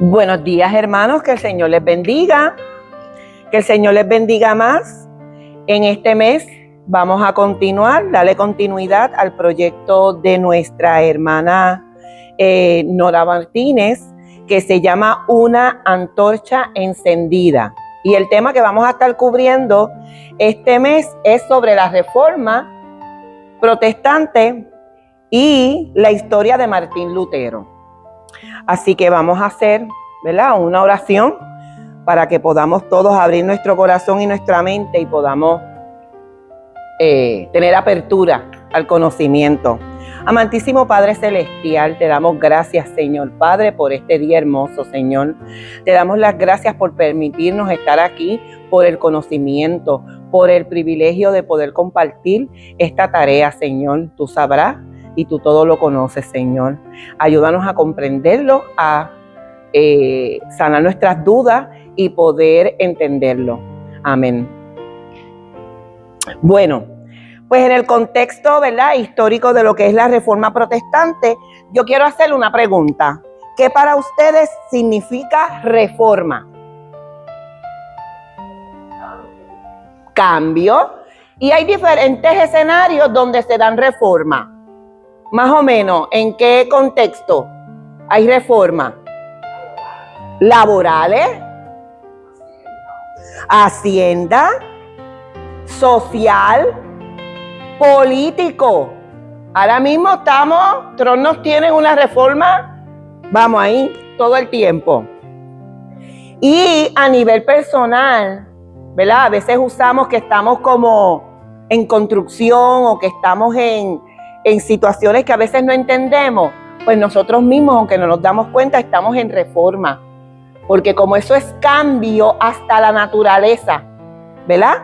Buenos días, hermanos, que el Señor les bendiga, que el Señor les bendiga más. En este mes vamos a continuar, darle continuidad al proyecto de nuestra hermana Nora Martínez, que se llama Una Antorcha Encendida. Y el tema que vamos a estar cubriendo este mes es sobre la Reforma Protestante y la historia de Martín Lutero. Así que vamos a hacer, ¿verdad?, una oración para que podamos todos abrir nuestro corazón y nuestra mente y podamos tener apertura al conocimiento. Amantísimo Padre Celestial, te damos gracias, Señor Padre, por este día hermoso, Señor. Te damos las gracias por permitirnos estar aquí, por el conocimiento, por el privilegio de poder compartir esta tarea, Señor. Tú sabrás y tú todo lo conoces, Señor. Ayúdanos a comprenderlo, a sanar nuestras dudas y poder entenderlo. Amén. Bueno, pues en el contexto, ¿verdad?, histórico de lo que es la Reforma Protestante, yo quiero hacerle una pregunta. ¿Qué para ustedes significa reforma? Cambio. Y hay diferentes escenarios donde se dan reforma. Más o menos, ¿en qué contexto hay reforma? Laborales, hacienda, social, político. Ahora mismo Trump nos tiene una reforma, vamos ahí, todo el tiempo. Y a nivel personal, ¿verdad? A veces usamos que estamos como en construcción o que estamos en situaciones que a veces no entendemos. Pues nosotros mismos, aunque no nos damos cuenta, estamos en reforma. Porque como eso es cambio, hasta la naturaleza, ¿verdad?,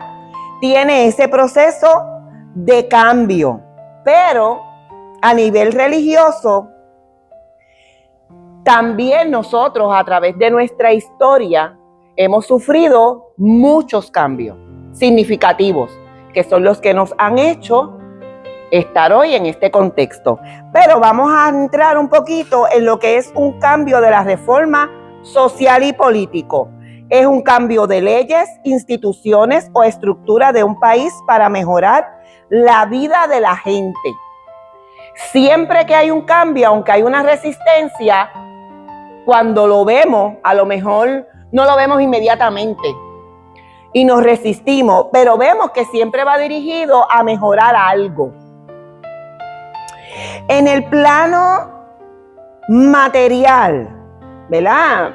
tiene ese proceso de cambio. Pero a nivel religioso, también nosotros a través de nuestra historia hemos sufrido muchos cambios significativos, que son los que nos han hecho estar hoy en este contexto. Pero vamos a entrar un poquito en lo que es un cambio de la reforma social y político. Es un cambio de leyes, instituciones o estructura de un país para mejorar la vida de la gente. Siempre que hay un cambio, aunque hay una resistencia, cuando lo vemos, a lo mejor no lo vemos inmediatamente y nos resistimos, pero vemos que siempre va dirigido a mejorar algo. En el plano material, ¿verdad?,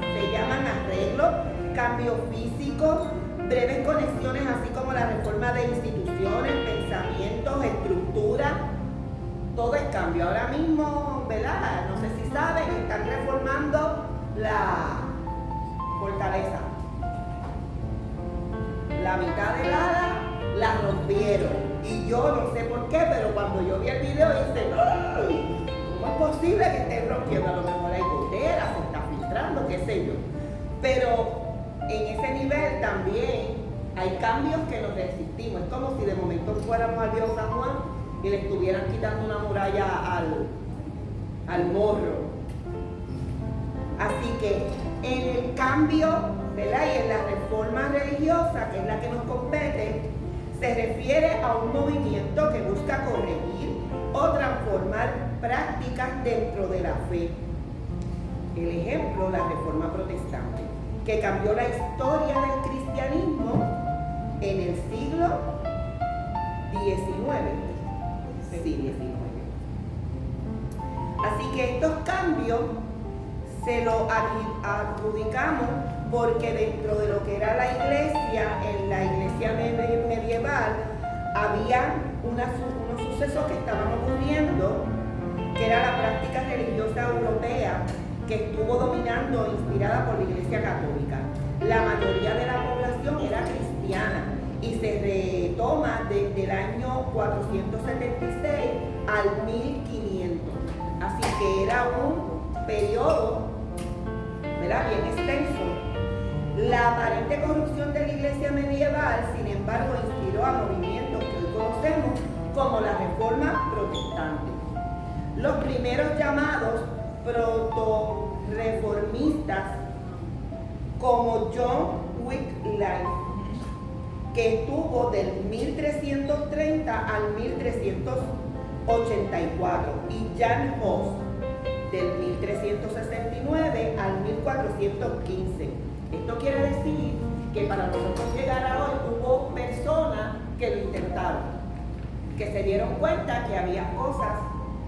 se llaman arreglos, cambios físicos, breves conexiones, así como la reforma de instituciones, pensamientos, estructuras. Todo es cambio. Ahora mismo, ¿verdad?, no sé si saben, están reformando la fortaleza. La mitad del ala la rompieron. Y yo no sé por qué, pero cuando yo vi el video hice, ¡ay! ¿Cómo es posible que estén rompiendo? A lo mejor hay goteras, se está filtrando, qué sé yo. Pero en ese nivel también hay cambios que nos resistimos. Es como si de momento fuéramos al río San Juan y le estuvieran quitando una muralla al morro. Así que en el cambio, ¿verdad?, y en la reforma religiosa, que es la que nos compete, se refiere a un movimiento que busca corregir o transformar prácticas dentro de la fe. El ejemplo, la Reforma Protestante, que cambió la historia del cristianismo en el siglo XIX. Sí, XIX. Así que estos cambios se los adjudicamos porque dentro de lo que era la iglesia, en la iglesia medieval, había unos sucesos que estaban ocurriendo, que era la práctica religiosa europea que estuvo dominando, inspirada por la Iglesia Católica. La mayoría de la población era cristiana y se retoma desde el año 476 al 1500. Así que era un periodo, ¿verdad?, bien extenso. La aparente corrupción de la iglesia medieval, sin embargo, inspiró a movimientos que hoy conocemos como la Reforma Protestante. Los primeros llamados proto-reformistas como John Wycliffe, que estuvo del 1330 al 1384, y Jan Hus, del 1369 al 1415. Esto quiere decir que para nosotros llegar a hoy hubo personas que lo intentaron, que se dieron cuenta que había cosas,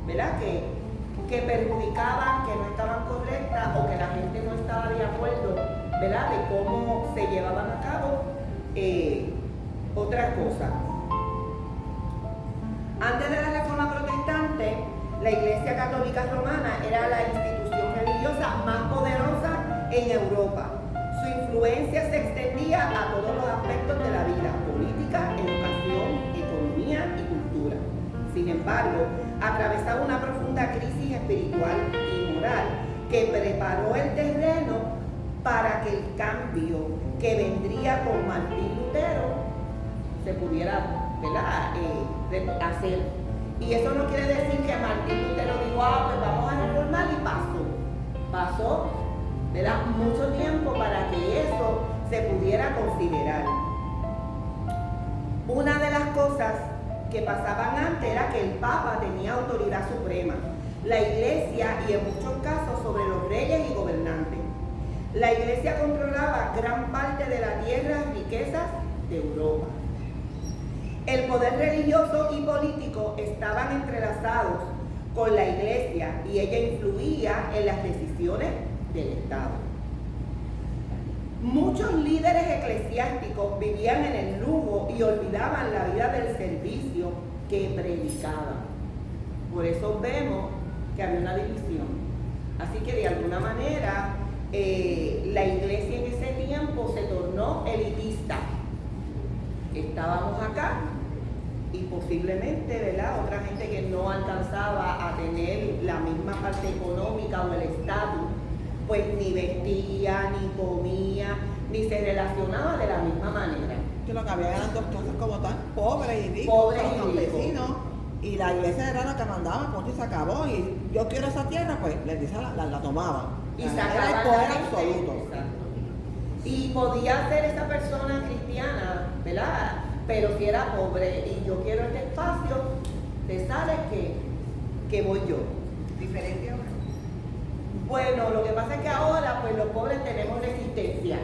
¿verdad?, que perjudicaban, que no estaban correctas o que la gente no estaba de acuerdo, ¿verdad?, de cómo se llevaban a cabo otras cosas. Antes de la Reforma Protestante, la Iglesia Católica Romana era la institución religiosa más poderosa en Europa. Su influencia se extendía a todos los aspectos de la vida: política, educación, economía y cultura. Sin embargo, atravesaba una profunda crisis espiritual y moral que preparó el terreno para que el cambio que vendría con Martín Lutero se pudiera, ¿verdad?, hacer. Y eso no quiere decir que Martín Lutero dijo, pues vamos a reformar, y pasó, ¿verdad?, mucho tiempo para que eso se pudiera considerar. Una de las cosas que pasaban antes era que el Papa tenía autoridad suprema, la Iglesia y en muchos casos sobre los reyes y gobernantes. La Iglesia controlaba gran parte de la tierra y riquezas de Europa. El poder religioso y político estaban entrelazados con la Iglesia y ella influía en las decisiones del Estado. Muchos líderes eclesiásticos vivían en el lujo y olvidaban la vida del servicio que predicaban. Por eso vemos que había una división. Así que de alguna manera la iglesia en ese tiempo se tornó elitista. Estábamos acá y posiblemente, ¿verdad?, otra gente que no alcanzaba a tener la misma parte económica o el estatus, pues ni vestía, ni comía, ni se relacionaba de la misma manera. Que lo que había eran dos cosas como tan pobres y ricos, campesinos, y la iglesia era la que mandaba, punto y se acabó, y yo quiero esa tierra, pues les dice la tomaba. Y era el poder absoluto. Exacto. Y podía ser esa persona cristiana, ¿verdad?, pero si era pobre y yo quiero este espacio, te sale que voy yo. ¿Diferente ahora? Bueno, lo que pasa es que ahora pues los pobres tenemos resistencia,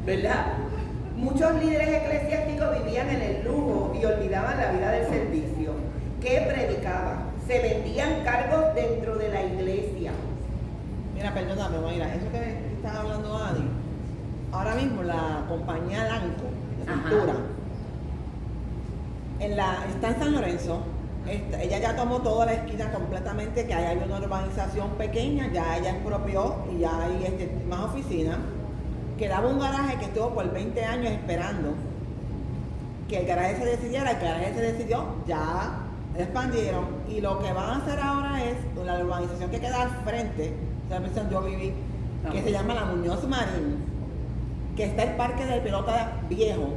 ¿verdad? Muchos líderes eclesiásticos vivían en el lujo y olvidaban la vida del servicio. ¿Qué predicaban? Se vendían cargos dentro de la iglesia. Mira, perdóname, mira, eso que estaba hablando Adi, ahora mismo la compañía Lanco de pintura, está en San Lorenzo. Ella ya tomó toda la esquina completamente, que ahí hay una urbanización pequeña, ya ella expropió y ya hay más oficinas. Quedaba un garaje que estuvo por 20 años esperando que el garaje se decidiera. El garaje se decidió, ya expandieron, y lo que van a hacer ahora es la urbanización que queda al frente, esa versión yo viví, que se llama la Muñoz Marín, que está el parque de pelota viejo,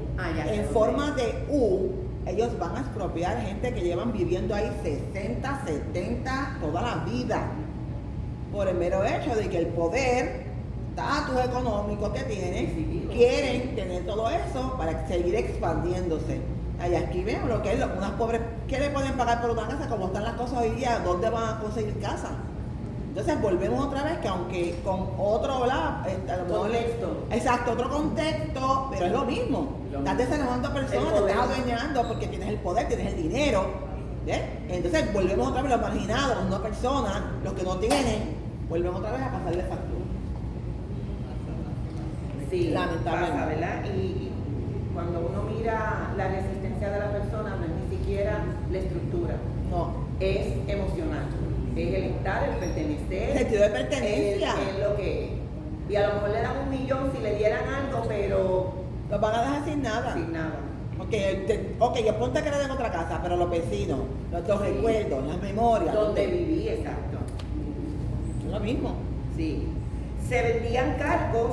en forma de U. Ellos van a expropiar gente que llevan viviendo ahí 60, 70, toda la vida, por el mero hecho de que el poder, estatus económico que tienen, quieren tener todo eso para seguir expandiéndose. Allá aquí vemos lo que es unas pobres, ¿qué le pueden pagar por una casa? Como están las cosas hoy día, ¿dónde van a conseguir casa? Entonces volvemos otra vez que aunque con otro contexto. Exacto, otro contexto, pero es lo mismo. Estás desanimando a personas, te estás adueñando porque tienes el poder, tienes el dinero. ¿Ves? Entonces volvemos otra vez los marginados, las no personas, los que no tienen, volvemos otra vez a pasarle factura. Sí, lamentablemente. pasa, ¿verdad? Y cuando uno mira la resistencia de la persona, no es ni siquiera la estructura, No. Es emocional. Es el estar, el pertenecer. El sentido de pertenencia. Es lo que es. Y a lo mejor le dan 1 millón si le dieran algo, pero Los van a dejar sin nada. sin nada. Ok, yo ponte que le den otra casa, pero los vecinos, los recuerdos, las memorias. Donde viví, exacto. Es lo mismo. Sí. Se vendían cargos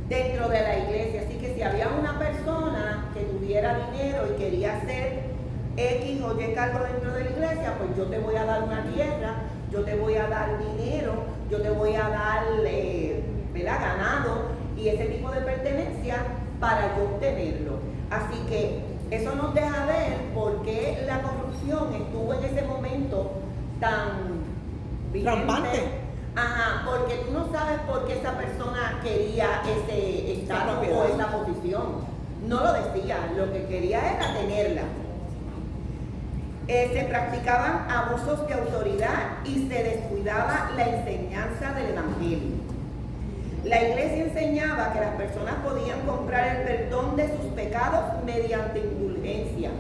dentro de la iglesia, así que si había una persona que tuviera dinero y quería ser X o Y cargo dentro de la iglesia, pues yo te voy a dar una tierra, yo te voy a dar dinero, yo te voy a dar ¿verdad? Ganado y ese tipo de pertenencia para yo obtenerlo. Así que eso nos deja ver por qué la corrupción estuvo en ese momento tan vigente. Rampante. Ajá, porque tú no sabes por qué esa persona quería ese estatus o esa posición. No lo decía, lo que quería era tenerla. Se practicaban abusos de autoridad y se descuidaba la enseñanza del evangelio. La iglesia enseñaba que las personas podían comprar el perdón de sus pecados mediante indulgencia.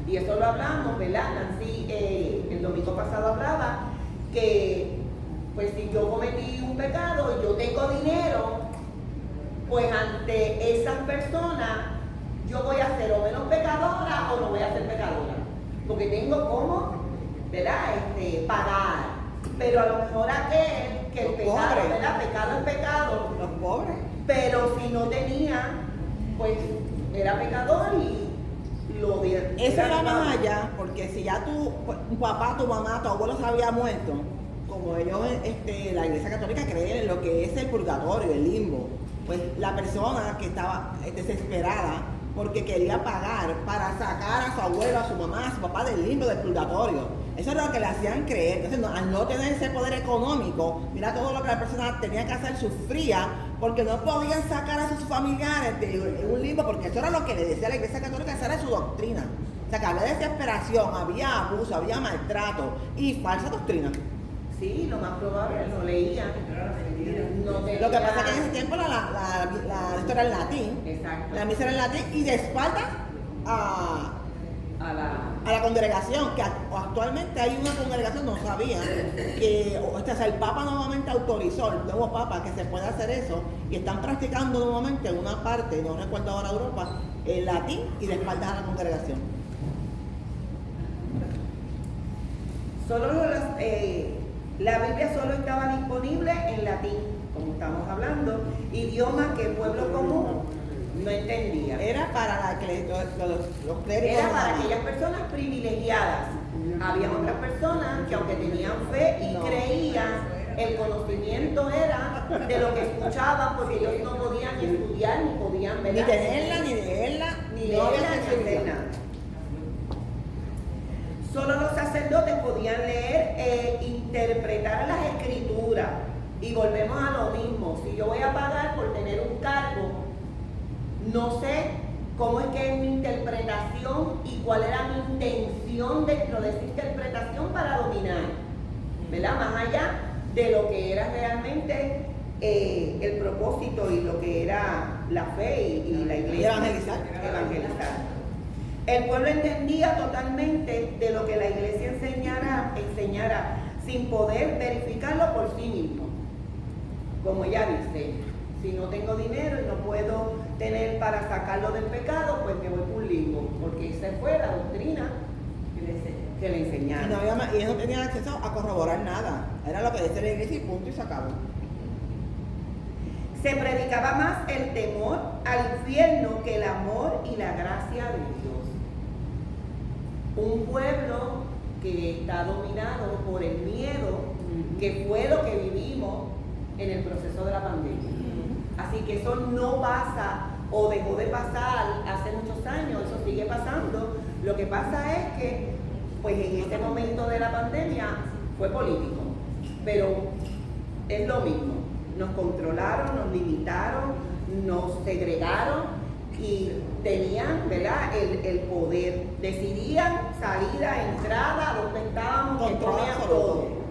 Y eso lo hablamos, ¿verdad? Nancy el domingo pasado hablaba que pues si yo cometí un pecado y yo tengo dinero, pues ante esas personas yo voy a ser o menos pecadora o no voy a ser pecadora. Porque tengo como, ¿verdad? Pagar. Pero a lo mejor aquel que el pecado, ¿verdad? Pecado es pecado. Los pobres. Pero si no tenía, pues era pecador y lo de. Eso va más allá, porque si ya tu papá, tu mamá, tu abuelo se había muerto, como ellos, la Iglesia Católica cree en lo que es el purgatorio, el limbo, pues la persona que estaba desesperada porque quería pagar para sacar a su abuelo, a su mamá, a su papá del limbo, del purgatorio. Eso es lo que le hacían creer. Entonces, al no tener ese poder económico, mira todo lo que la persona tenía que hacer, sufría, porque no podían sacar a sus familiares de un limbo, porque eso era lo que le decía la Iglesia Católica, esa era su doctrina. O sea, que había desesperación, había abuso, había maltrato y falsa doctrina. Sí, lo más probable, no leían. Lo que pasa es que en ese tiempo la historia era en latín. Exacto. La misa era en latín y de espaldas a la congregación, que actualmente hay una congregación, no sabía, que o sea, el Papa nuevamente autorizó, el nuevo Papa, que se puede hacer eso, y están practicando nuevamente en una parte, no recuerdo ahora Europa, el latín y de espaldas a la congregación. La Biblia solo estaba disponible en latín, como estamos hablando, idioma que el pueblo común no entendía. Era para los clérigos. Era para aquellas personas privilegiadas. Había otras personas que aunque tenían fe y creían, el conocimiento era de lo que escuchaban, porque ellos no podían ni estudiar, ni podían ver. Ni tenerla, ni leerla, ni leerla, ni hacer nada. Solo los sacerdotes podían leer e interpretar las escrituras. Y volvemos a lo mismo. Si yo voy a pagar por tener un cargo, no sé cómo es que es mi interpretación y cuál era mi intención dentro de esa interpretación para dominar, ¿verdad? Más allá de lo que era realmente el propósito y lo que era la fe y la iglesia. Evangelizar. El pueblo entendía totalmente de lo que la iglesia enseñara sin poder verificarlo por sí mismo. Como ella dice, si no tengo dinero y no puedo tener para sacarlo del pecado, pues me voy por un limbo, porque esa fue la doctrina que le enseñaron. Y ellos no tenían acceso a corroborar nada. Era lo que decía la iglesia y punto y se acabó. Se predicaba más el temor al infierno que el amor y la gracia de Dios. Un pueblo que está dominado por el miedo, que fue lo que vivimos en el proceso de la pandemia. Así que eso no pasa o dejó de pasar hace muchos años, eso sigue pasando. Lo que pasa es que, pues en este momento de la pandemia fue político, pero es lo mismo. Nos controlaron, nos limitaron, nos segregaron y tenían, ¿verdad?, el poder. Decidían salida, entrada, dónde estábamos, que comían todo.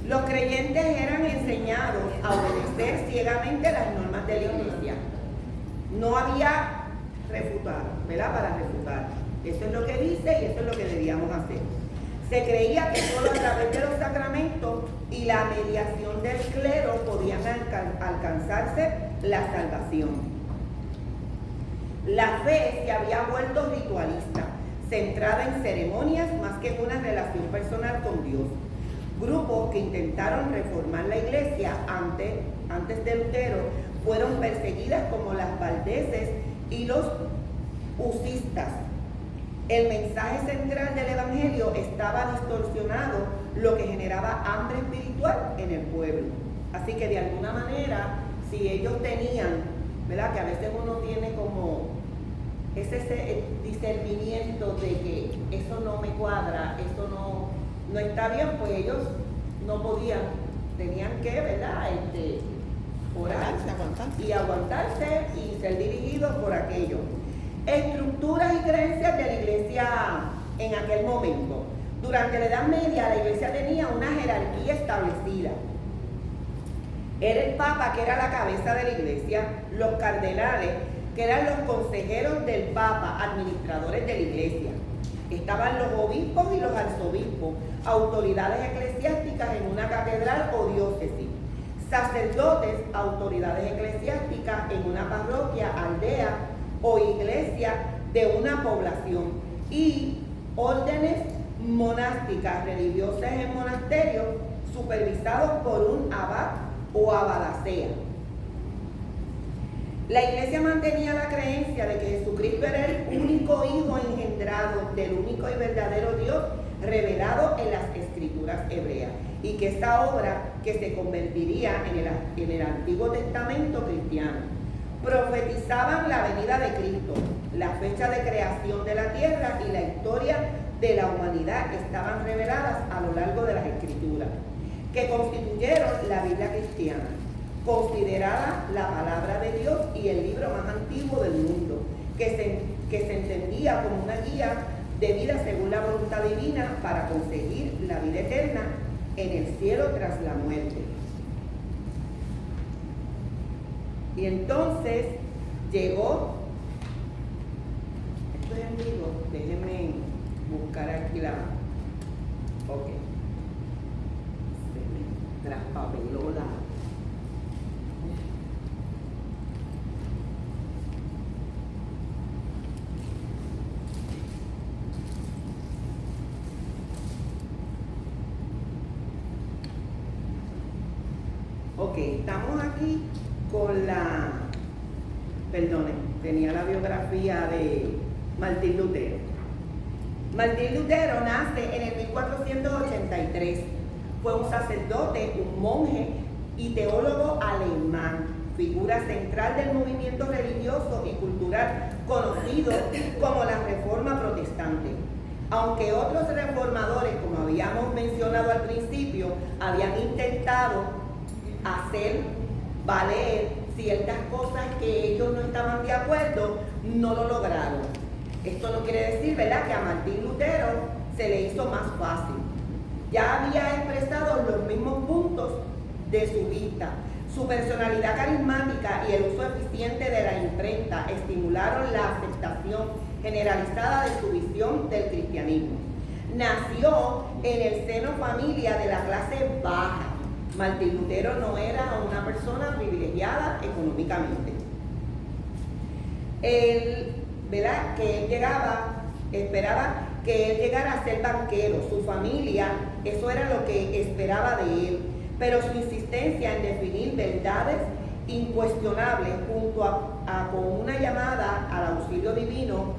Los creyentes eran enseñados a obedecer ciegamente las normas de la iglesia. No había refutar, ¿verdad?, para refutar. Eso es lo que dice y eso es lo que debíamos hacer. Se creía que solo a través de los sacramentos y la mediación del clero podían alcanzarse la salvación. La fe se había vuelto ritualista, centrada en ceremonias más que en una relación personal con Dios. Grupos que intentaron reformar la iglesia antes de Lutero fueron perseguidas como las valdeses y los husistas. El mensaje central del Evangelio estaba distorsionado, lo que generaba hambre espiritual en el pueblo. Así que de alguna manera, si ellos tenían, ¿verdad? Que a veces uno tiene como ese discernimiento de que eso no me cuadra, eso no está bien, pues ellos no podían, tenían que, ¿verdad? Orar y aguantarse y ser dirigidos por aquello. Estructuras y creencias de la iglesia en aquel momento. Durante la Edad Media la iglesia tenía una jerarquía establecida. Era el Papa, que era la cabeza de la iglesia, los cardenales, que eran los consejeros del Papa, administradores de la iglesia. Estaban los obispos y los arzobispos, autoridades eclesiásticas en una catedral o diócesis. Sacerdotes, autoridades eclesiásticas en una parroquia, aldea o iglesia de una población. Y órdenes monásticas religiosas en monasterios supervisados por un abad o abadacea. La iglesia mantenía la creencia de que Jesucristo era el único hijo engendrado del único y verdadero Dios revelado en las escrituras hebreas, y que esta obra que se convertiría en el Antiguo Testamento cristiano. Profetizaban la venida de Cristo, la fecha de creación de la tierra y la historia de la humanidad estaban reveladas a lo largo de las escrituras, que constituyeron la Biblia cristiana, considerada la palabra de Dios y el libro más antiguo del mundo, que se entendía como una guía de vida según la voluntad divina para conseguir la vida eterna en el cielo tras la muerte. Y entonces llegó, esto es en vivo, déjenme buscar aquí ok, se me traspapeló la. Ok, estamos aquí con tenía la biografía de Martín Lutero. Martín Lutero nace en el 1483. Fue un sacerdote, un monje y teólogo alemán, figura central del movimiento religioso y cultural conocido como la Reforma Protestante. Aunque otros reformadores, como habíamos mencionado al principio, habían intentado hacer valer ciertas cosas que ellos no estaban de acuerdo, no lo lograron. Esto no quiere decir, ¿verdad?, que a Martín Lutero se le hizo más fácil. Ya había expresado los mismos puntos de su vista. Su personalidad carismática y el uso eficiente de la imprenta estimularon la aceptación generalizada de su visión del cristianismo. Nació en el seno familia de la clase baja. Martín Lutero no era una persona privilegiada económicamente. Él, ¿verdad?, que él esperaba que él llegara a ser banquero. Su familia, eso era lo que esperaba de él. Pero su insistencia en definir verdades incuestionables junto con una llamada al auxilio divino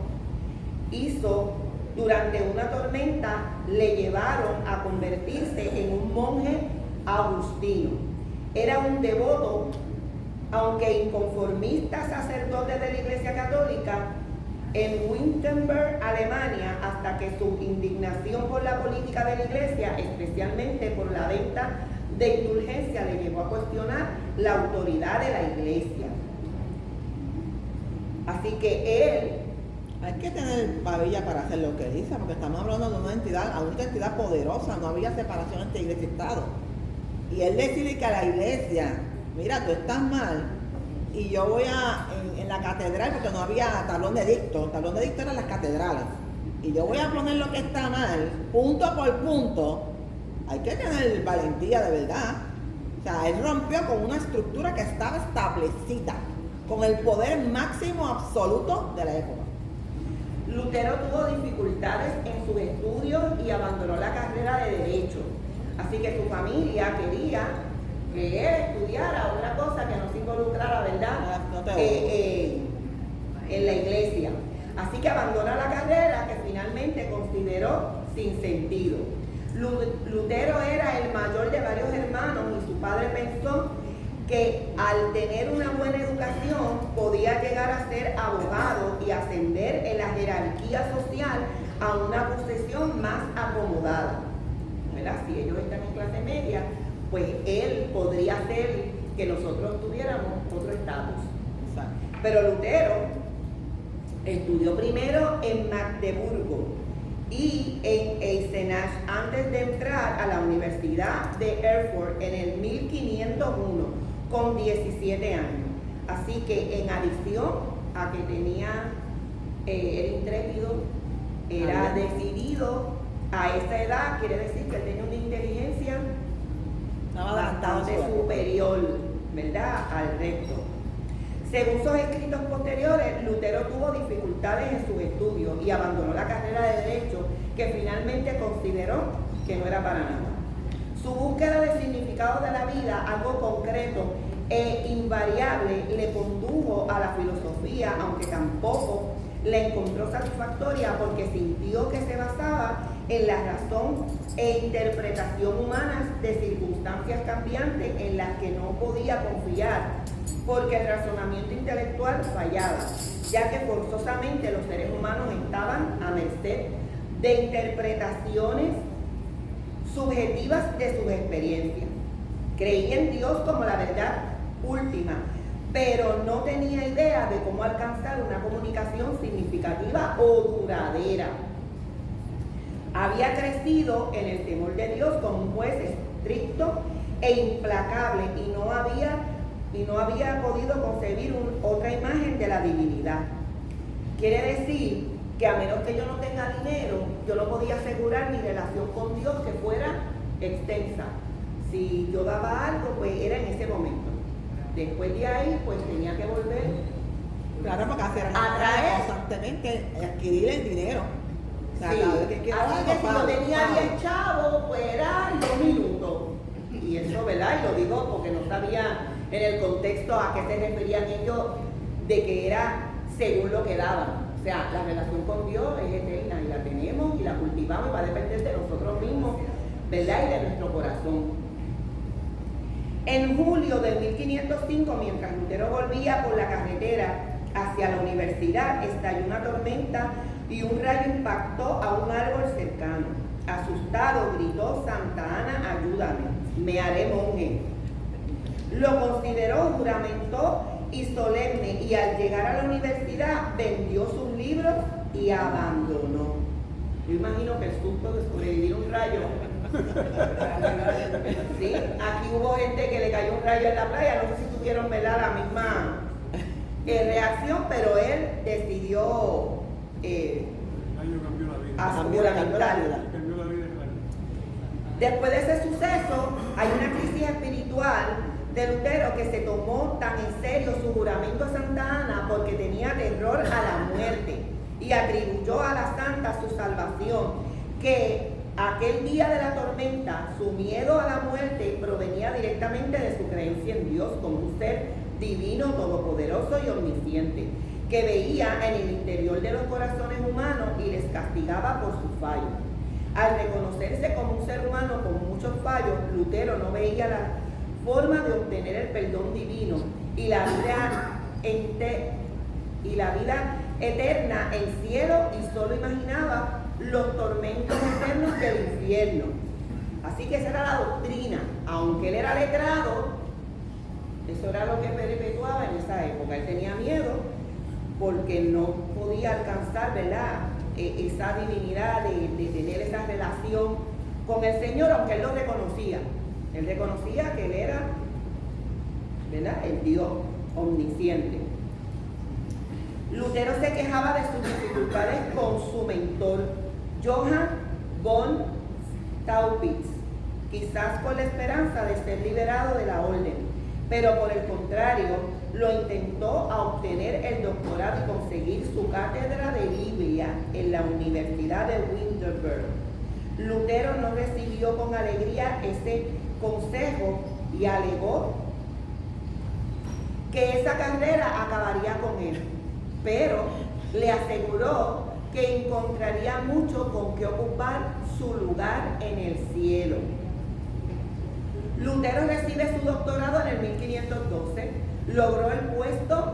hizo, durante una tormenta, le llevaron a convertirse en un monje agustino. Era un devoto, aunque inconformista, sacerdote de la Iglesia Católica en Wittenberg, Alemania, hasta que su indignación por la política de la Iglesia, especialmente por la venta de indulgencia, le llevó a cuestionar la autoridad de la Iglesia. Así que él... Hay que tener babilla para hacer lo que dice, porque estamos hablando de una entidad poderosa, no había separación entre Iglesia y Estado. Y él decide que a la Iglesia, mira, tú estás mal, y yo voy en la catedral, porque no había tablón de dicto eran las catedrales, y yo voy a poner lo que está mal, punto por punto. Hay que tener valentía de verdad. O sea, él rompió con una estructura que estaba establecida, con el poder máximo absoluto de la época. Lutero tuvo dificultades en sus estudios y abandonó la carrera de Derecho. Así que su familia quería que él estudiara otra cosa que no se involucrara, ¿verdad?, en la iglesia. Así que abandona la carrera que finalmente consideró sin sentido. Lutero era el mayor de varios hermanos y su padre pensó que al tener una buena educación podía llegar a ser abogado y ascender en la jerarquía social a una posición más acomodada. ¿Verdad? Si ellos están en clase media, pues él podría hacer que nosotros tuviéramos otro estatus. Pero Lutero estudió primero en Magdeburgo y en Eisenach antes de entrar a la Universidad de Erfurt en el 1501 con 17 años. Así que en adición a que era intrépido, era decidido a esa edad, quiere decir que él tenía una inteligencia bastante superior, ¿verdad?, al resto. Según sus escritos posteriores, Lutero tuvo dificultades en sus estudios y abandonó la carrera de Derecho, que finalmente consideró que no era para nada. Su búsqueda de significado de la vida, algo concreto e invariable, le condujo a la filosofía, aunque tampoco la encontró satisfactoria porque sintió que se basaba en la razón e interpretación humanas de circunstancias cambiantes en las que no podía confiar, porque el razonamiento intelectual fallaba, ya que forzosamente los seres humanos estaban a merced de interpretaciones subjetivas de sus experiencias. Creía en Dios como la verdad última, pero no tenía idea de cómo alcanzar una comunicación significativa o duradera. Había crecido en el temor de Dios como un juez estricto e implacable y no había podido concebir otra imagen de la divinidad. Quiere decir que a menos que yo no tenga dinero, yo no podía asegurar mi relación con Dios que fuera extensa. Si yo daba algo, pues era en ese momento. Después de ahí, pues tenía que volver. Claro, porque hacer atraer constantemente, adquirir el dinero. O sea, Sí. cada vez que quiero Así algo, que si yo pago, tenía pago. 10 chavos, pues eran 2 minutos. Y eso, ¿verdad? Y lo digo porque no sabía en el contexto a qué se referían ellos de que era según lo que daban. O sea, la relación con Dios es eterna y la tenemos y la cultivamos y va a depender de nosotros mismos, ¿verdad? Y de nuestro corazón. En julio de 1505, mientras Lutero volvía por la carretera hacia la universidad, estalló una tormenta y un rayo impactó a un árbol cercano. Asustado, gritó: Santa Ana, ayúdame, me haré monje. Lo consideró, juramentó y solemne, y al llegar a la universidad vendió sus libros y abandonó. Yo imagino que el susto de sobrevivir un rayo. Sí, aquí hubo gente que le cayó un rayo en la playa, no sé si tuvieron, ¿verdad?, la misma reacción, pero él decidió juramentar. Después de ese suceso, hay una crisis espiritual de Lutero, que se tomó tan en serio su juramento a Santa Ana porque tenía terror a la muerte y atribuyó a la santa su salvación, que aquel día de la tormenta su miedo a la muerte provenía directamente de su creencia en Dios como un ser divino, todopoderoso y omnisciente, que veía en el interior de los corazones humanos y les castigaba por sus fallos. Al reconocerse como un ser humano con muchos fallos, Lutero no veía la forma de obtener el perdón divino y la vida eterna en cielo, y solo imaginaba los tormentos eternos del infierno. Así que esa era la doctrina. Aunque él era letrado, eso era lo que perpetuaba en esa época. Él tenía miedo porque no podía alcanzar, ¿verdad?, esa divinidad de tener esa relación con el Señor, aunque él lo reconocía. Él reconocía que él era, ¿verdad?, el Dios omnisciente. Lutero se quejaba de sus dificultades con su mentor, Johann von Staupitz, quizás con la esperanza de ser liberado de la orden, pero por el contrario, lo intentó a obtener el doctorado y conseguir su cátedra de Biblia en la Universidad de Wittenberg. Lutero no recibió con alegría ese consejo y alegó que esa carrera acabaría con él, pero le aseguró que encontraría mucho con que ocupar su lugar en el cielo. Lutero recibe su doctorado en el 1512, logró el puesto,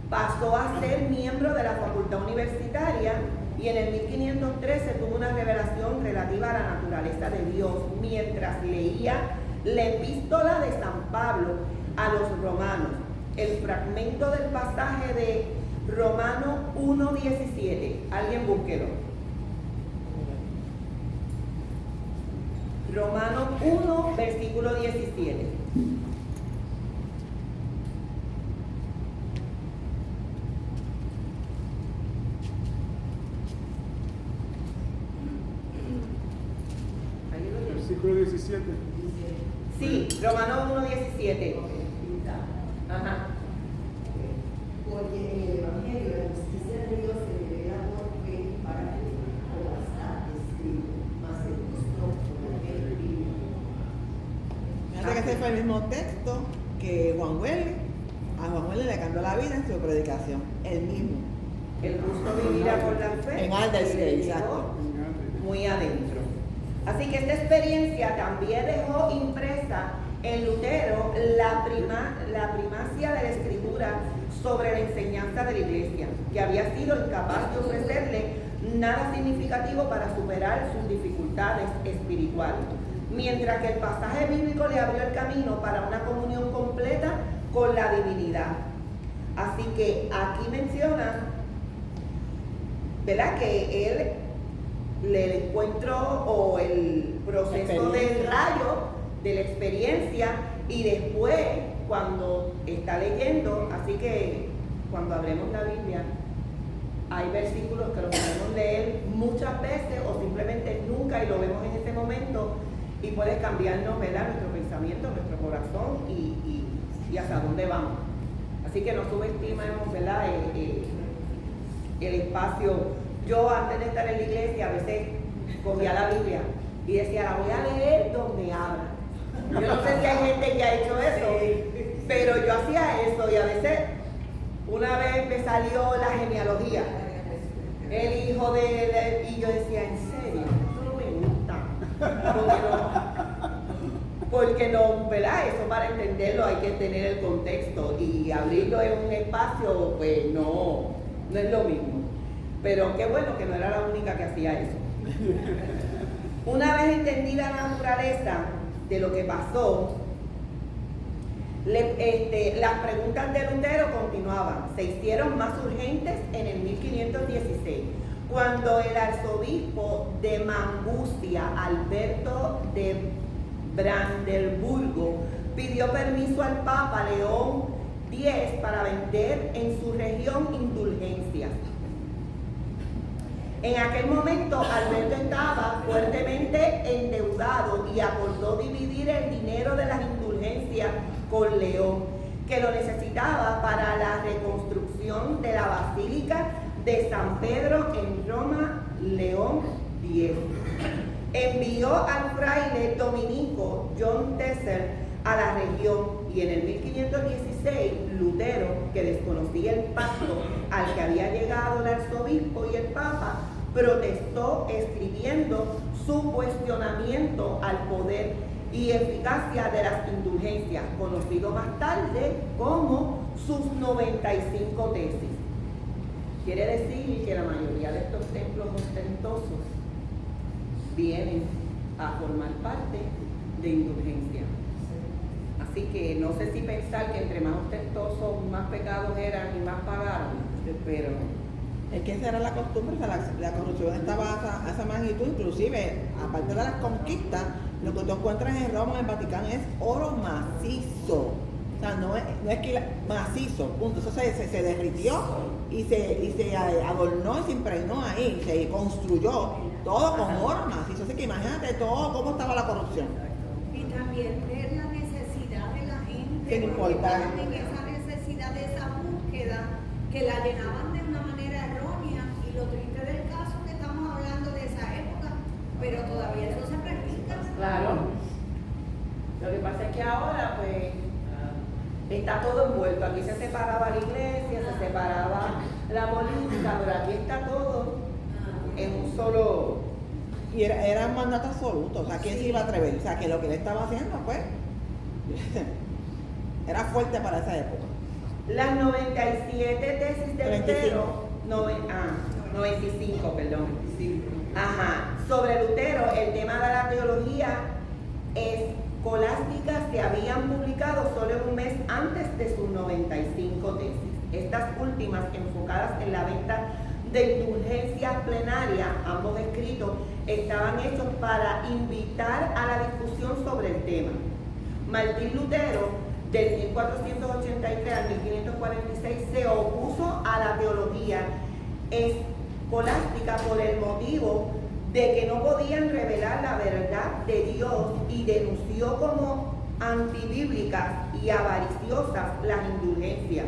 pasó a ser miembro de la facultad universitaria y en el 1513 tuvo una revelación relativa a la naturaleza de Dios mientras leía la epístola de San Pablo a los romanos, el fragmento del pasaje de Romanos 1:17. Alguien búsquelo. Romanos 1, versículo 17. Versículo 17. Sí, Romanos 1:17. Ajá. Porque en el Evangelio la justicia de Dios se revela por fe para que, como está escrito, mas el justo por la fe vive. Fíjate que ese fue el mismo texto que Juan Wesley, a Juan Wesley le cambió la vida en su predicación, el mismo. El justo vivirá por la fe. En Aldersgate, exacto. Muy adentro. Así que esta experiencia también dejó impresa en Lutero la primacia de la escritura sobre la enseñanza de la iglesia, que había sido incapaz de ofrecerle nada significativo para superar sus dificultades espirituales, mientras que el pasaje bíblico le abrió el camino para una comunión completa con la divinidad. Así que aquí menciona, ¿verdad?, que él el encuentro o el proceso del rayo de la experiencia y después cuando está leyendo, así que cuando abremos la Biblia hay versículos que los podemos leer muchas veces o simplemente nunca y lo vemos en ese momento y puede cambiarnos, ¿verdad?, nuestro pensamiento, nuestro corazón y hasta dónde vamos. Así que no subestimemos, ¿verdad?, el espacio. Yo antes de estar en la iglesia a veces cogía la Biblia y decía, la voy a leer donde habla. Yo no sé si hay gente que ha hecho eso, pero yo hacía eso y a veces una vez me salió la genealogía, el hijo y yo decía, ¿en serio? Eso no me gusta. Porque no, ¿verdad? Eso para entenderlo hay que tener el contexto y abrirlo en un espacio, pues no es lo mismo. Pero qué bueno que no era la única que hacía eso. Una vez entendida la naturaleza de lo que pasó, las preguntas de Lutero continuaban. Se hicieron más urgentes en el 1516, cuando el arzobispo de Maguncia, Alberto de Brandeburgo, pidió permiso al Papa León X para vender en su región indulgencias. En aquel momento Alberto estaba fuertemente endeudado y acordó dividir el dinero de las indulgencias con León, que lo necesitaba para la reconstrucción de la Basílica de San Pedro en Roma. León X envió al fraile dominico John Tesser a la región y en el 1516 Lutero, que desconocía el pacto al que había llegado el arzobispo y el papa, protestó escribiendo su cuestionamiento al poder y eficacia de las indulgencias, conocido más tarde como sus 95 tesis. Quiere decir que la mayoría de estos templos ostentosos vienen a formar parte de indulgencia. Así que no sé si pensar que entre más ostentosos, más pecados eran y más pagaron, pero Es que esa era la costumbre, la corrupción estaba a esa magnitud, inclusive, aparte de las conquistas, lo que tú encuentras en Roma, en el Vaticano, es oro macizo. O sea, no es que macizo, punto. Eso se derritió y se adornó y se impregnó ahí, se construyó todo con oro macizo. Así que imagínate todo cómo estaba la corrupción. Y también ver la necesidad de la gente, Sin porque importar. también esa necesidad de esa búsqueda que la llenaban de una manera errónea, y lo triste del caso que estamos hablando de esa época, pero todavía eso se practica. claro. Lo que pasa es que ahora pues está todo envuelto. Aquí se separaba la iglesia, se separaba la política, pero aquí está todo en un solo. Y era un mandato absoluto, o sea, ¿quién se iba a atrever? O sea, que lo que él estaba haciendo, pues, era fuerte para esa época. Las 97 tesis de 95. Lutero, 95, perdón. Ajá. Sobre Lutero, el tema de la teología escolástica se habían publicado solo un mes antes de sus 95 tesis. Estas últimas, enfocadas en la venta de indulgencias plenarias, ambos escritos, estaban hechos para invitar a la discusión sobre el tema. Martín Lutero, del 1483 al 1546, se opuso a la teología escolástica por el motivo de que no podían revelar la verdad de Dios y denunció como antibíblicas y avariciosas las indulgencias,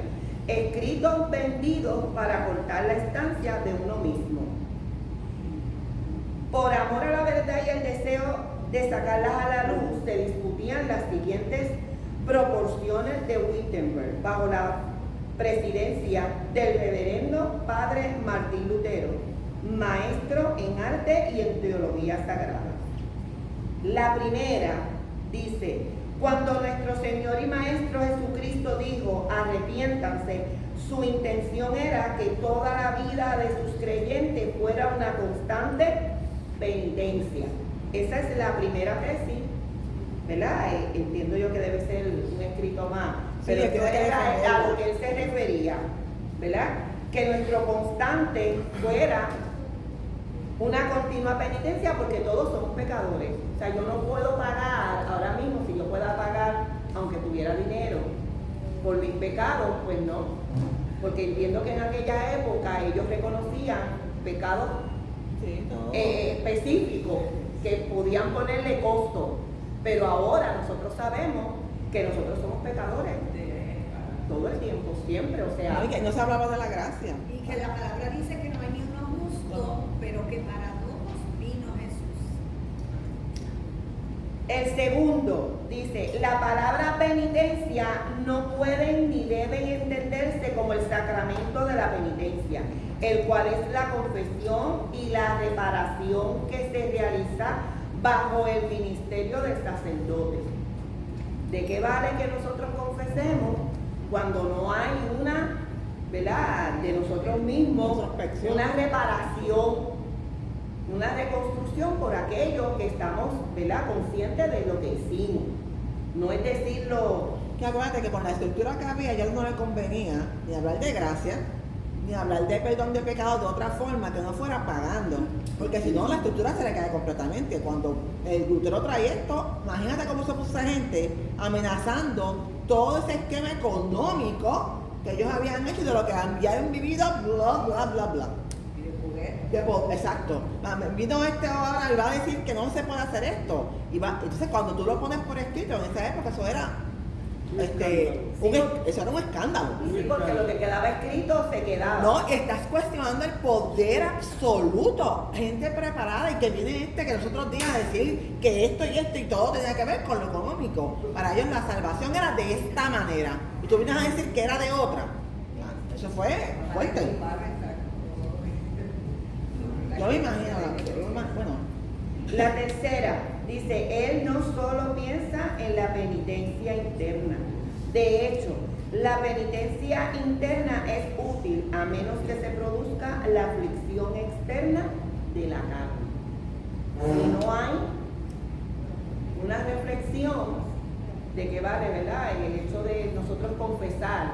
escritos vendidos para cortar la estancia de uno mismo. Por amor a la verdad y el deseo de sacarlas a la luz, se discutían las siguientes proporciones de Wittenberg bajo la presidencia del reverendo padre Martín Lutero, maestro en arte y en teología sagrada. La primera dice: cuando nuestro Señor y Maestro Jesucristo dijo arrepiéntanse, su intención era que toda la vida de sus creyentes fuera una constante penitencia. Esa es la primera tesis, ¿verdad? Entiendo yo que debe ser un escrito más, pero Sí, esto era a lo que él se refería, ¿verdad? Que nuestro constante fuera una continua penitencia, porque todos somos pecadores. O sea, yo no puedo pagar ahora mismo, si yo pueda pagar, aunque tuviera dinero, por mis pecados, pues no. Porque entiendo que en aquella época ellos reconocían pecados Sí, todo. específicos que podían ponerle costo. Pero ahora nosotros sabemos que nosotros somos pecadores todo el tiempo, siempre. O sea, No, y que no se hablaba de la gracia. Y que la palabra dice que no hay ni uno justo, pero que para todos vino Jesús. el segundo dice: la palabra penitencia no pueden ni deben entenderse como el sacramento de la penitencia, el cual es la confesión y la reparación que se realiza bajo el ministerio del sacerdote. ¿De qué vale que nosotros confesemos cuando no hay una, ¿verdad?, de nosotros mismos, Introspección. una reparación, una reconstrucción por aquello que estamos, ¿verdad?, conscientes de lo que hicimos? No es decirlo. Que acuérdate que con la estructura que había, ya no le convenía ni hablar de gracia, ni hablar de perdón de pecados de otra forma que no fuera pagando. Porque si no, la estructura se le cae completamente. Cuando el Lutero trae esto, imagínate cómo se puso esa gente amenazando todo ese esquema económico que ellos habían hecho y de lo que ya habían vivido, bla, bla, bla, bla. Exacto. Vino ahora y va a decir que no se puede hacer esto. Entonces, cuando tú lo pones por escrito, en esa época eso era eso era un escándalo. Sí, porque lo que quedaba escrito se quedaba. No, estás cuestionando el poder absoluto. Gente preparada y que viene que los otros días a decir que esto y todo tenía que ver con lo económico. Para ellos la salvación era de esta manera. Y tú vienes a decir que era de otra. Eso fue fuerte. Yo me imagino, bueno. La tercera dice: él no solo piensa en la penitencia interna. De hecho, la penitencia interna es útil a menos que se produzca la aflicción externa de la carne. Si no hay una reflexión de que vale, ¿verdad?, en el hecho de nosotros confesar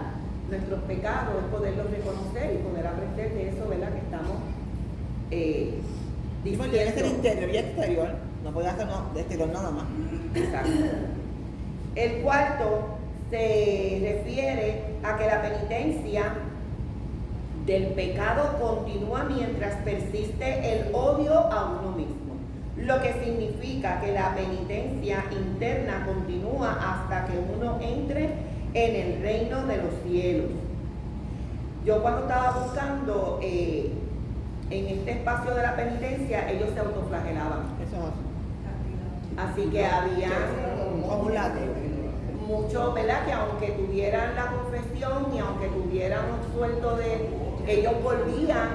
nuestros pecados, es poderlos reconocer y poder aprender de eso, ¿verdad?, que estamos Tiene que ser interior y exterior. No puede hacer de exterior nada más. Exacto. El cuarto se refiere a que la penitencia del pecado continúa mientras persiste el odio a uno mismo, lo que significa que la penitencia interna continúa hasta que uno entre en el reino de los cielos. Yo cuando estaba buscando en este espacio de la penitencia, ellos se autoflagelaban. Eso es Así que había como un látigo. muchos, ¿verdad?, que aunque tuvieran la confesión y aunque tuvieran un sueldo de ellos volvían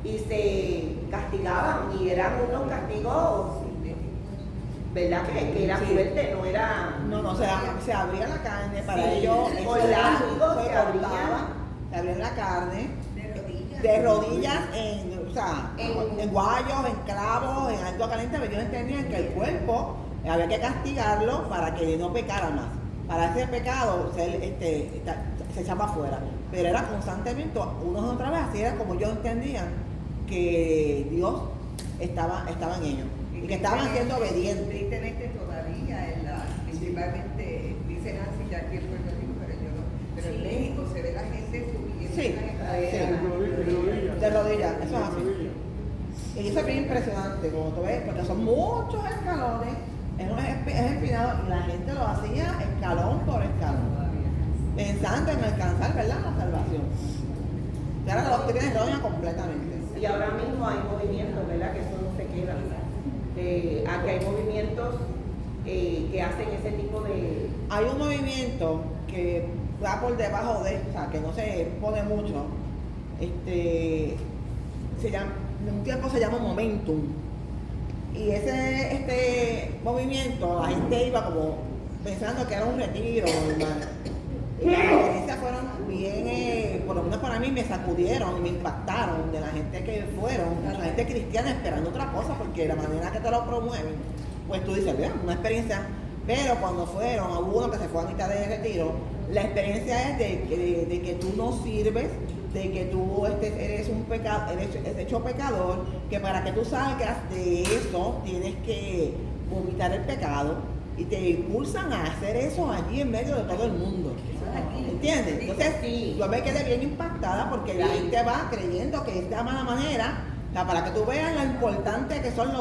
y se castigaban y eran unos castigos, ¿verdad? Que era fuerte, no era... No, se abría la carne para Sí, ellos. con eso látigos se se cortaba, abrían. se abrían la carne. De rodillas. De rodillas en guayos, en clavos, en algo caliente, pero ellos entendían que el cuerpo había que castigarlo para que no pecara más. Para ese pecado se echaba afuera. Pero era constantemente, unos y otra vez, así era como ellos entendían que Dios estaba en ellos. Y que estaban siendo obedientes. Tristemente todavía, principalmente, dicen así ya aquí en Puerto Rico, pero en México se ve la gente subiendo Sí, las escaleras. de rodillas, eso es así. Y eso es bien impresionante, como tú ves, porque son muchos escalones, es empinado, y la gente lo hacía escalón por escalón, pensando en alcanzar, ¿verdad?, la salvación. Y ahora la doctrina errónea completamente. Y ahora mismo hay movimientos, ¿verdad? Que eso no se queda. Aquí hay movimientos que hacen ese tipo de... Hay un movimiento que va por debajo de, o sea, que no se pone mucho, en un tiempo se llama Momentum. Y este movimiento, la gente iba como pensando que era un retiro, hermano. Y las experiencias fueron bien, por lo menos para mí me sacudieron y me impactaron de la gente que fueron, la gente cristiana esperando otra cosa, porque la manera que te lo promueven, pues tú dices, vean, una experiencia, pero cuando fueron, hubo uno que se fue a mitad de retiro, la experiencia es de que tú no sirves, de que tú eres un pecado, eres hecho pecador, que para que tú salgas de eso tienes que vomitar el pecado y te impulsan a hacer eso allí en medio de todo el mundo. ¿Entiendes? Entonces, yo me quedé bien impactada porque la gente va creyendo que es de mala manera, o sea, para que tú veas lo importante que son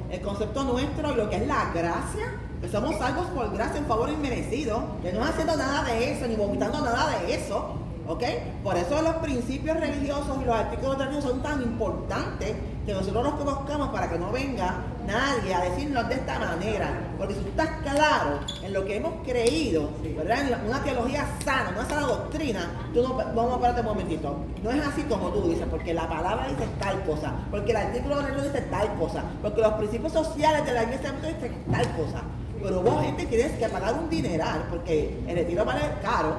el concepto nuestro y lo que es la gracia, que somos salvos por gracia en favor inmerecido, que no es haciendo nada de eso, ni vomitando nada de eso, ¿ok? Por eso los principios religiosos y los artículos de Dios son tan importantes que nosotros los conozcamos para que no venga nadie a decirnos de esta manera. Porque si tú estás claro en lo que hemos creído, ¿verdad? En una teología sana, una sana doctrina, tú no, vamos a pararte un momentito. No es así como tú dices, porque la palabra dice tal cosa, porque el artículo de Dios dice tal cosa, porque los principios sociales de la iglesia dicen tal cosa. Pero hubo gente que tienes que pagar un dineral, porque el retiro vale caro,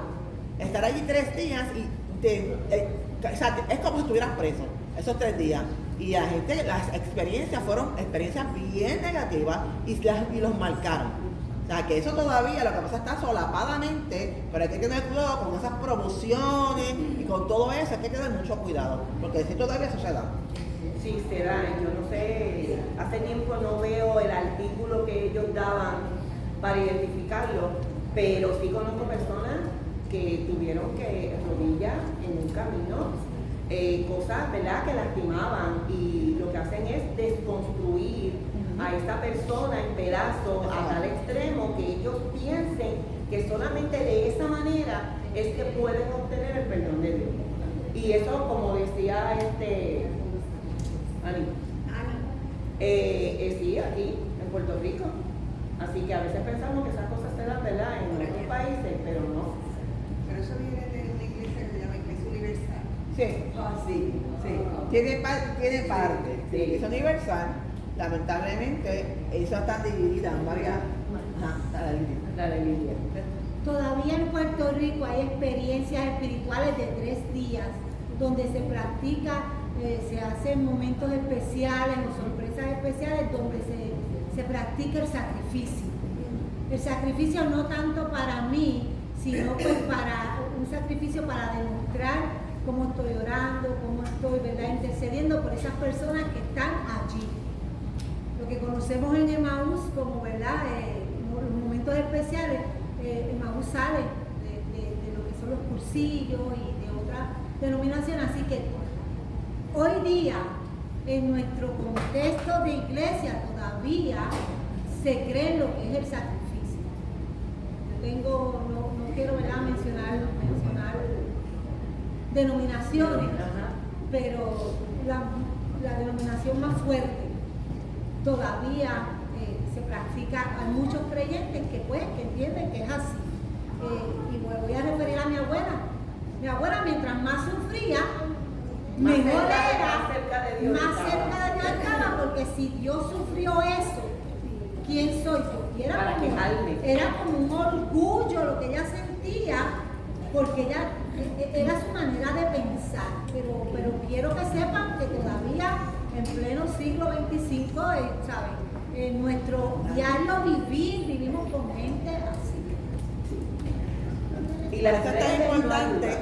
estar allí 3 días y es como si estuvieras preso esos 3 días. Y la gente, las experiencias fueron experiencias bien negativas y los marcaron. O sea, que eso todavía, lo que pasa está solapadamente, pero hay que tener cuidado con esas promociones y con todo eso, hay que tener mucho cuidado, porque si todavía eso se da. Sí, se da. Yo no sé, hace tiempo no veo el artículo que ellos daban para identificarlo, pero sí conozco personas que tuvieron que rodillas en un camino, cosas, ¿verdad?, que lastimaban, y lo que hacen es desconstruir a esta persona en pedazos a tal extremo que ellos piensen que solamente de esa manera es que pueden obtener el perdón de Dios. Y eso, como decía Ani, sí, aquí en Puerto Rico. Así que a veces pensamos que esas cosas se dan, ¿verdad?, en otros países, pero no. Pero eso viene de una iglesia que se llama Iglesia Universal. Sí. Sí. Tiene parte. Sí. Es universal. Lamentablemente, eso está dividida en varias. La de Lidia. Todavía en Puerto Rico hay experiencias espirituales de 3 días donde se practica, se hacen momentos especiales o sorpresas especiales donde se practica el sacrificio. El sacrificio no tanto para mí, sino pues para un sacrificio para demostrar cómo estoy orando, cómo estoy, ¿verdad?, intercediendo por esas personas que están allí. Lo que conocemos en Emaús como, ¿verdad?, los momentos especiales, Emaús sale de lo que son los cursillos y de otras denominaciones, así que hoy día en nuestro contexto de iglesia todavía se cree en lo que es el sacrificio. Yo no quiero, ¿verdad?, mencionar denominaciones, pero la denominación más fuerte todavía se practica. Hay muchos creyentes que entienden que es así. Y me voy a referir a mi abuela. Mi abuela, mientras más sufría, Más mejor cerca- era más cerca de Dios más estaba. cerca de Dios estaba, porque si Dios sufrió eso, ¿quién soy yo? Y Para quejarme. era como un orgullo lo que ella sentía, porque ella era su manera de pensar. Pero quiero que sepan que todavía en pleno siglo XXV, ¿saben? En nuestro diario vivir, vivimos con gente así. Y Por la eso es tan redes importante,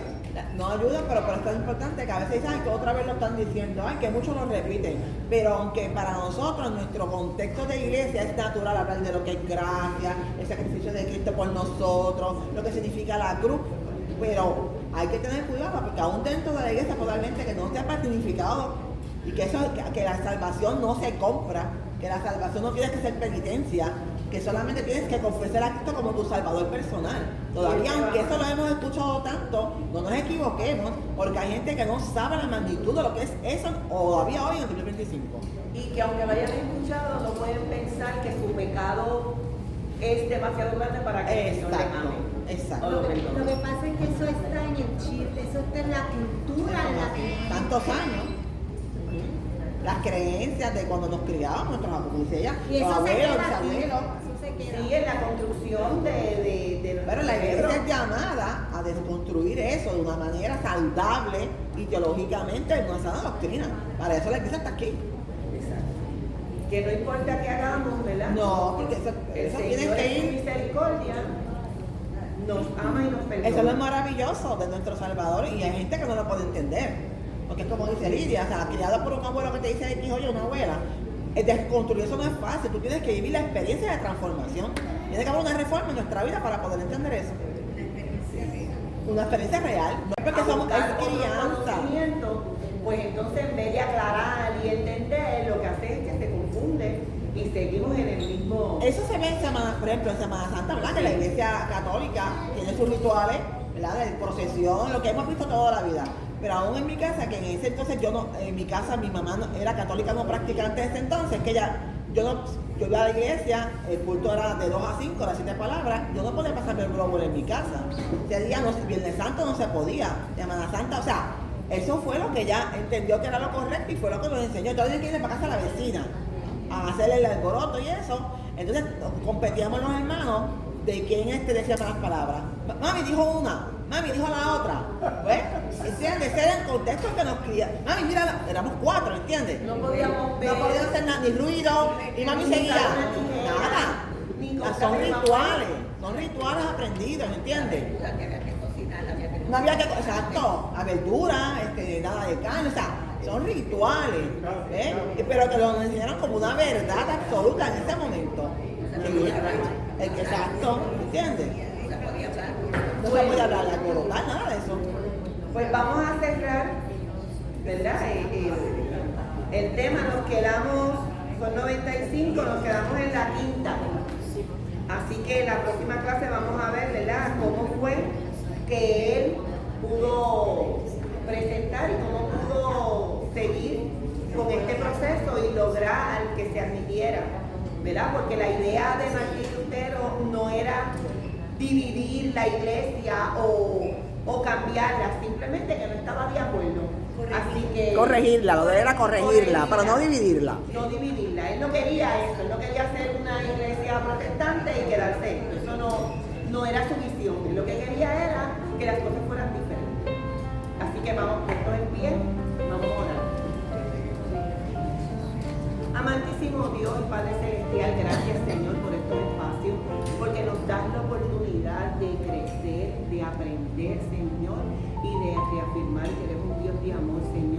no ayuda, pero por eso es importante que a veces dicen que otra vez lo están diciendo, ay, que muchos lo repiten, pero aunque para nosotros, en nuestro contexto de iglesia, es natural hablar de lo que es gracia, el sacrificio de Cristo por nosotros, lo que significa la cruz, pero hay que tener cuidado, porque aún dentro de la iglesia totalmente que no sea significado y que la salvación no se compra, que la salvación no tiene que ser penitencia, que solamente tienes que confesar a Cristo como tu salvador personal. Todavía, aunque eso lo hemos escuchado tanto, no nos equivoquemos, porque hay gente que no sabe la magnitud de lo que es eso todavía hoy en el 2025. Y que aunque lo hayan escuchado, no pueden pensar que su pecado es demasiado grande para que el Señor les ame. Exacto. O lo perdone. Lo que pasa es que eso está en el chip, eso está en la cultura en la que Tantos años. Las creencias de cuando nos criábamos, nuestros abuelos, y los eso se abuelos, queda aquí, bisabuelos. eso se queda. Sí, en la construcción de Pero la iglesia es llamada a desconstruir eso de una manera saludable y teológicamente en una sana doctrina. Para eso la iglesia está aquí. Exacto. Que no importa qué hagamos, ¿verdad? No, porque El eso Señor tiene que en su ir. misericordia nos ama y nos perdona. Eso es lo maravilloso de nuestro Salvador y hay gente que no lo puede entender. Porque es como dice Lidia, o sea, criada por un abuelo que te dice X, oye, una abuela, desconstruir eso no es fácil, tú tienes que vivir la experiencia de transformación. Tiene que haber una reforma en nuestra vida para poder entender eso. Una experiencia real, no es porque somos Buscar es otro crianza. conocimiento, pues entonces en vez de aclarar y entender, lo que hace es que se confunde y seguimos en el mismo. Eso se ve en Semana, por ejemplo, en Semana Santa, ¿verdad? Que la iglesia católica tiene sus rituales, ¿verdad? De procesión, lo que hemos visto toda la vida. Pero aún en mi casa, que en ese entonces en mi casa mi mamá era católica no practicante en ese entonces, que yo iba a la iglesia, el culto era de 2 a 5, las 7 palabras, yo no podía pasarme el global en mi casa. Ese día, Viernes Santo no se podía, Semana Santa, o sea, eso fue lo que ella entendió que era lo correcto y fue lo que nos enseñó. Entonces hay que ir para casa a la vecina, a hacerle el alboroto y eso. Entonces competíamos los hermanos de quién decía más palabras. Mami dijo una, mami dijo la otra. ¿Ves? ¿Entiendes? Ese era el contexto en que nos criamos. Mami, mira, éramos 4, ¿entiendes? No podíamos ver. No podíamos hacer nada, ni ruido, y mami seguía. Nada. Son rituales aprendidos, ¿entiendes? No había que, exacto, a verdura, nada de carne, o sea, son rituales, ¿ves? Pero que lo enseñaron como una verdad absoluta en ese momento. El que exacto, ¿entiendes? No se puede hablar de alborotar, nada de eso. Pues vamos a cerrar, ¿verdad? El tema, nos quedamos, son 95, nos quedamos en la quinta. Así que en la próxima clase vamos a ver, ¿verdad?, cómo fue que él pudo presentar y cómo pudo seguir con este proceso y lograr que se admitiera, ¿verdad? Porque la idea de Martín Lutero no era dividir la iglesia o cambiarla, simplemente que no estaba de acuerdo. Así que Corregirla, lo de él era corregirla, pero no dividirla. no dividirla. Él no quería eso, él no quería hacer una iglesia protestante y quedarse. Eso no era su visión. Él lo que quería era que las cosas fueran diferentes. Así que vamos, puestos en pie, vamos a orar. Amantísimo Dios y Padre Celestial, gracias Señor por estos espacios, porque nos das la oportunidad de crecer, de aprender, Señor, y de reafirmar que eres un Dios de amor, Señor.